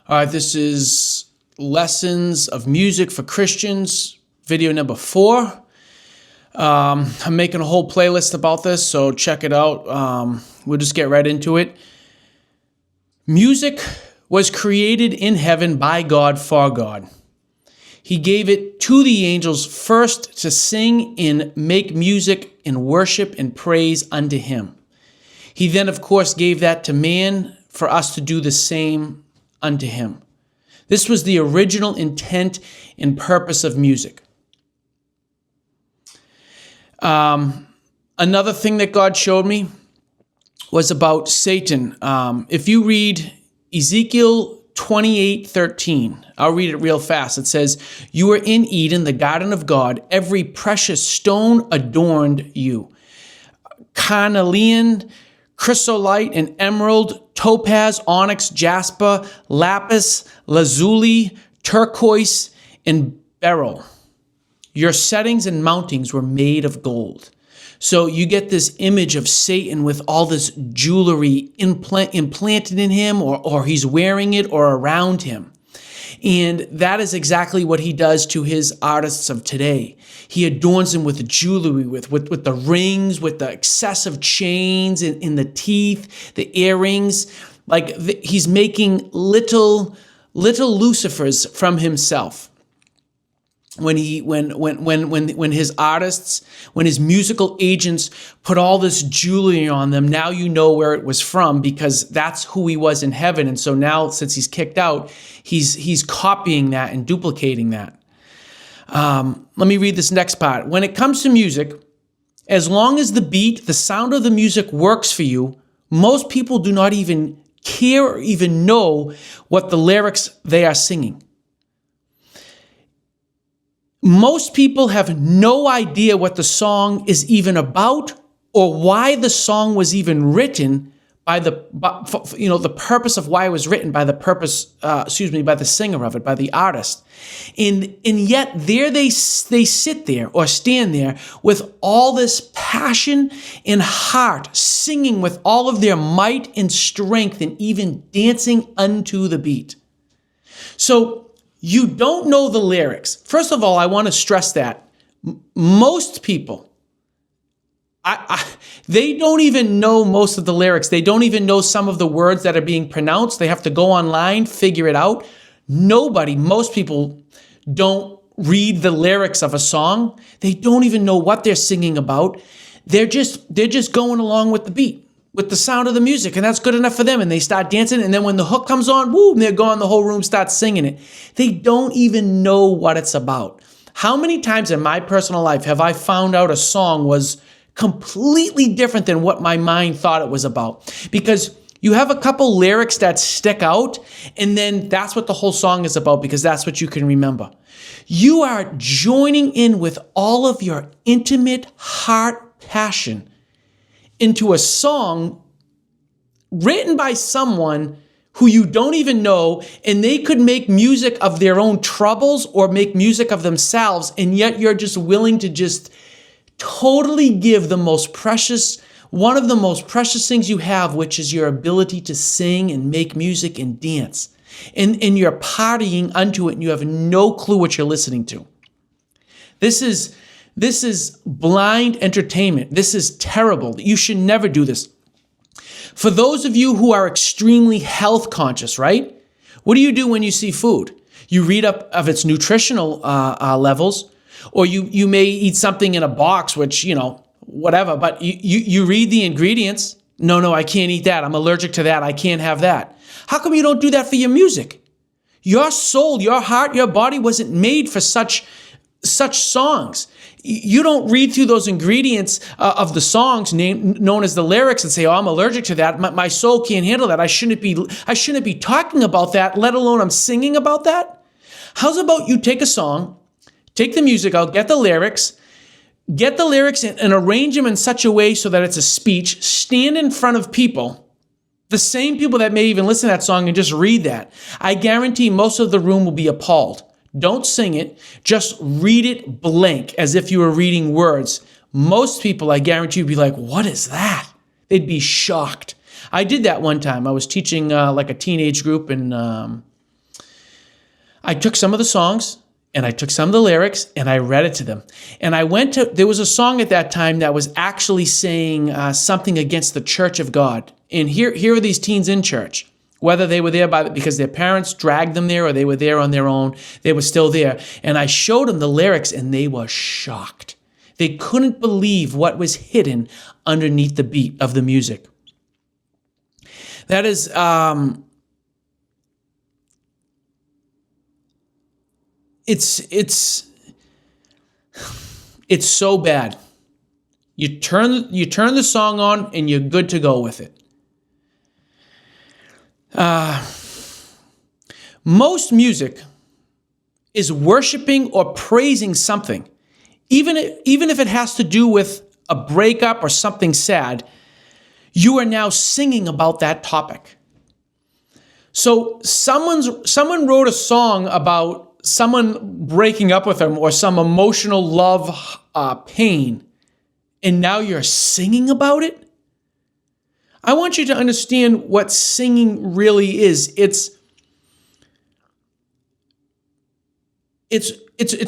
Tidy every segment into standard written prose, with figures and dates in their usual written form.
All right, this is Lessons of Music for Christians, video number 4. I'm making a whole playlist about this, so check it out. We'll just get right into it. Music was created in heaven by God for God. He gave it to the angels first to sing and make music and worship and praise unto him. He then, of course, gave that to man for us to do the same unto him. This was the original intent and purpose of music. Another thing that God showed me was about Satan. If you read Ezekiel 28:13, I'll read it real fast. It says, "You were in Eden, the garden of God. Every precious stone adorned you. Carnelian, chrysolite, and emerald, topaz, onyx, jasper, lapis, lazuli, turquoise, and beryl. Your settings and mountings were made of gold." So you get this image of Satan with all this jewelry implanted in him, or he's wearing it or around him. And that is exactly what he does to his artists of today. He adorns them with jewelry, with the rings, with the excessive chains in the teeth, the earrings. He's making little Lucifers from himself. When his artists, when his musical agents put all this jewelry on them, now you know where it was from, because that's who he was in heaven. And so now, since he's kicked out, he's copying that and duplicating that. Let me read this next part. When it comes to music, as long as the beat, the sound of the music works for you, most people do not even care or even know what the lyrics they are singing. Most people have no idea what the song is even about, or why the song was even written by the purpose of why it was written, by the singer of it, by the artist. And yet there they sit there or stand there with all this passion and heart, singing with all of their might and strength, and even dancing unto the beat. So you don't know the lyrics. First of all, I want to stress that most people, they don't even know most of the lyrics. They don't even know some of the words that are being pronounced. They have to go online, figure it out. Most people don't read the lyrics of a song. They don't even know what they're singing about. They're just going along with the beat, with the sound of the music, and that's good enough for them. And they start dancing, and then when the hook comes on, woo, they're gone, the whole room starts singing it. They don't even know what it's about. How many times in my personal life have I found out a song was completely different than what my mind thought it was about? Because you have a couple lyrics that stick out, and then that's what the whole song is about, because that's what you can remember. You are joining in with all of your intimate heart passion into a song written by someone who you don't even know, and they could make music of their own troubles or make music of themselves, and yet you're just willing to just totally give one of the most precious things you have, which is your ability to sing and make music and dance. And you're partying unto it, and you have no clue what you're listening to. This is blind entertainment. This is terrible. You should never do this. For those of you who are extremely health conscious, right? What do you do when you see food? You read up of its nutritional levels, or you may eat something in a box, which, whatever, but you read the ingredients. No, I can't eat that. I'm allergic to that. I can't have that. How come you don't do that for your music? Your soul, your heart, your body wasn't made for such songs. You don't read through those ingredients of the songs known as the lyrics and say, "Oh, I'm allergic to that. My soul can't handle that. I shouldn't be talking about that, let alone I'm singing about that." How's about you take a song, take the music out, get the lyrics and arrange them in such a way so that it's a speech, stand in front of people, the same people that may even listen to that song, and just read that. I guarantee most of the room will be appalled. Don't sing it. Just read it blank, as if you were reading words. Most people, I guarantee, would be like, "What is that?" They'd be shocked. I did that one time. I was teaching like a teenage group in I took some of the songs and I took some of the lyrics and I read it to them. And there was a song at that time that was actually saying something against the Church of God. And here are these teens in church. Whether they were there because their parents dragged them there or they were there on their own, they were still there. And I showed them the lyrics and they were shocked. They couldn't believe what was hidden underneath the beat of the music. That is, it's so bad. You turn the song on and you're good to go with it. Most music is worshiping or praising something. Even if it has to do with a breakup or something sad, you are now singing about that topic. So someone wrote a song about someone breaking up with them or some emotional love pain, and now you're singing about it? I want you to understand what singing really is. It's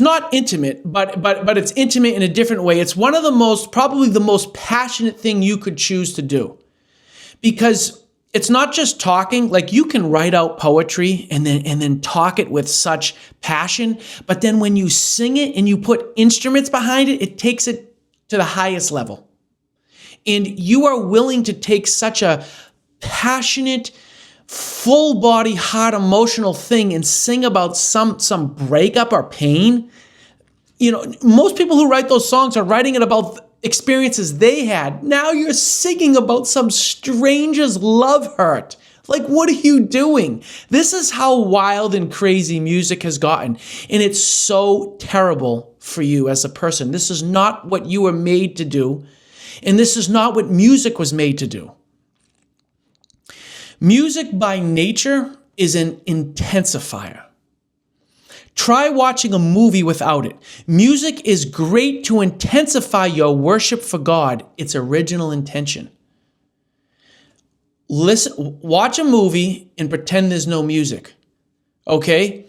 not intimate, but it's intimate in a different way. It's one of probably the most passionate thing you could choose to do. Because it's not just talking, like you can write out poetry and then talk it with such passion, but then when you sing it and you put instruments behind it, it takes it to the highest level. And you are willing to take such a passionate, full body, heart, emotional thing and sing about some breakup or pain. You know, most people who write those songs are writing it about experiences they had. Now you're singing about some stranger's love hurt. Like, what are you doing? This is how wild and crazy music has gotten. And it's so terrible for you as a person. This is not what you were made to do. And this is not what music was made to do. Music by nature is an intensifier. Try watching a movie without it. Music is great to intensify your worship for God, its original intention. Watch a movie and pretend there's no music. Okay?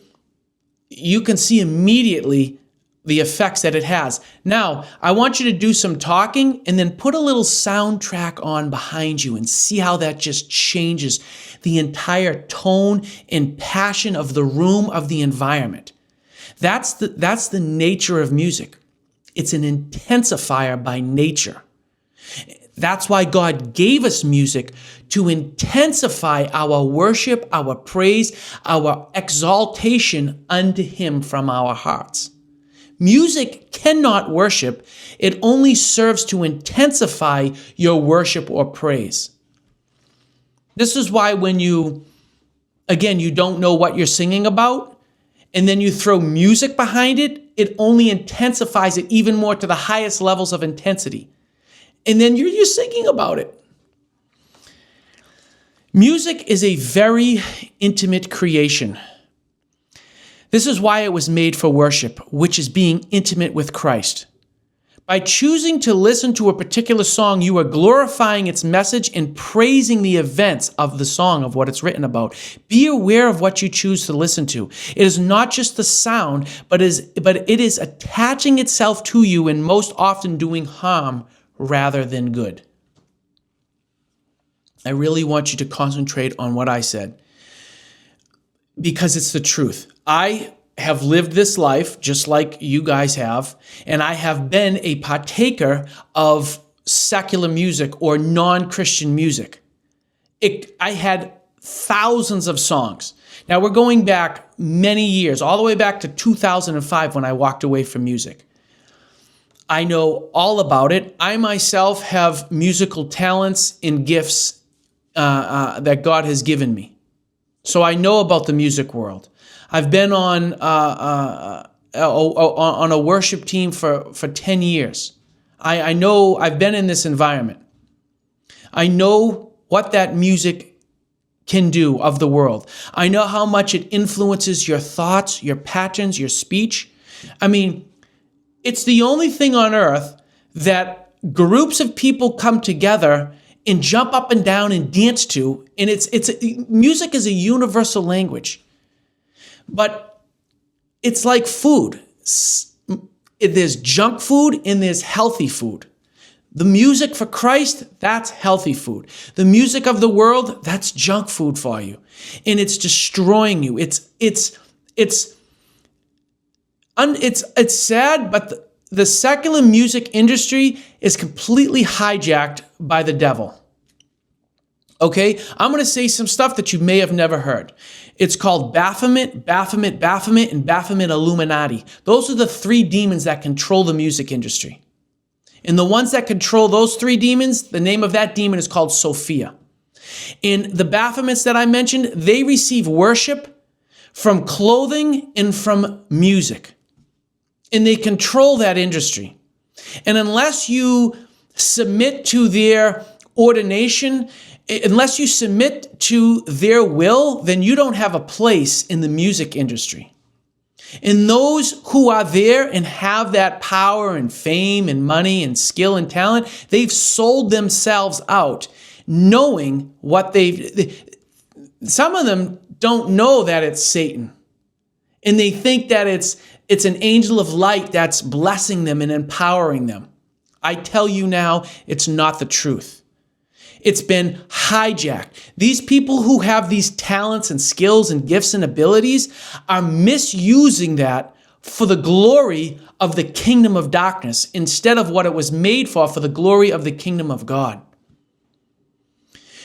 You can see immediately the effects that it has. Now, I want you to do some talking and then put a little soundtrack on behind you and see how that just changes the entire tone and passion of the room, of the environment. That's the nature of music. It's an intensifier by nature. That's why God gave us music, to intensify our worship, our praise, our exaltation unto Him from our hearts. Music cannot worship. It only serves to intensify your worship or praise. This is why when you don't know what you're singing about, and then you throw music behind it, it only intensifies it even more to the highest levels of intensity. And then you're singing about it. Music is a very intimate creation. This is why it was made for worship, which is being intimate with Christ. By choosing to listen to a particular song, you are glorifying its message and praising the events of the song, of what it's written about. Be aware of what you choose to listen to. It is not just the sound, but it is attaching itself to you and most often doing harm rather than good. I really want you to concentrate on what I said, because it's the truth. I have lived this life just like you guys have, and I have been a partaker of secular music or non-Christian music. I had thousands of songs. Now we're going back many years, all the way back to 2005 when I walked away from music. I know all about it. I myself have musical talents and gifts that God has given me. So I know about the music world. I've been on a worship team for 10 years. I know I've been in this environment. I know what that music can do of the world. I know how much it influences your thoughts, your patterns, your speech. I mean, it's the only thing on earth that groups of people come together and jump up and down and dance to. And music is a universal language. But It's like food. There's junk food and there's healthy food. The music for Christ, that's healthy food. The music of the world, that's junk food for you. And it's destroying you. It's sad, but the secular music industry is completely hijacked by the devil. Okay, I'm going to say some stuff that you may have never heard. It's called Baphomet, Baphomet, Baphomet, and Baphomet Illuminati. Those are the three demons that control the music industry. And the ones that control those three demons, the name of that demon is called Sophia. And the Baphomets that I mentioned, they receive worship from clothing and from music. And they control that industry. And unless you submit to their ordination, unless you submit to their will, then you don't have a place in the music industry. And those who are there and have that power and fame and money and skill and talent, they've sold themselves out knowing what some of them don't know that it's Satan. And they think that it's an angel of light that's blessing them and empowering them. I tell you now, it's not the truth. It's been hijacked. These people who have these talents and skills and gifts and abilities are misusing that for the glory of the kingdom of darkness instead of what it was made for the glory of the kingdom of God.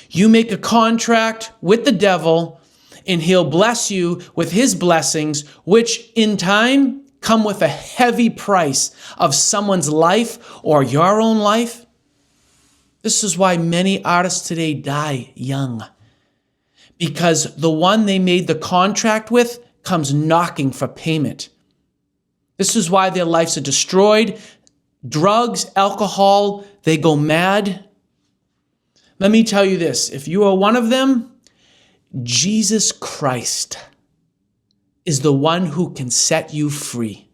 You make a contract with the devil and he'll bless you with his blessings, which in time come with a heavy price of someone's life or your own life. This is why many artists today die young, because the one they made the contract with comes knocking for payment. This is why their lives are destroyed. Drugs, alcohol, they go mad. Let me tell you this, if you are one of them, Jesus Christ is the one who can set you free.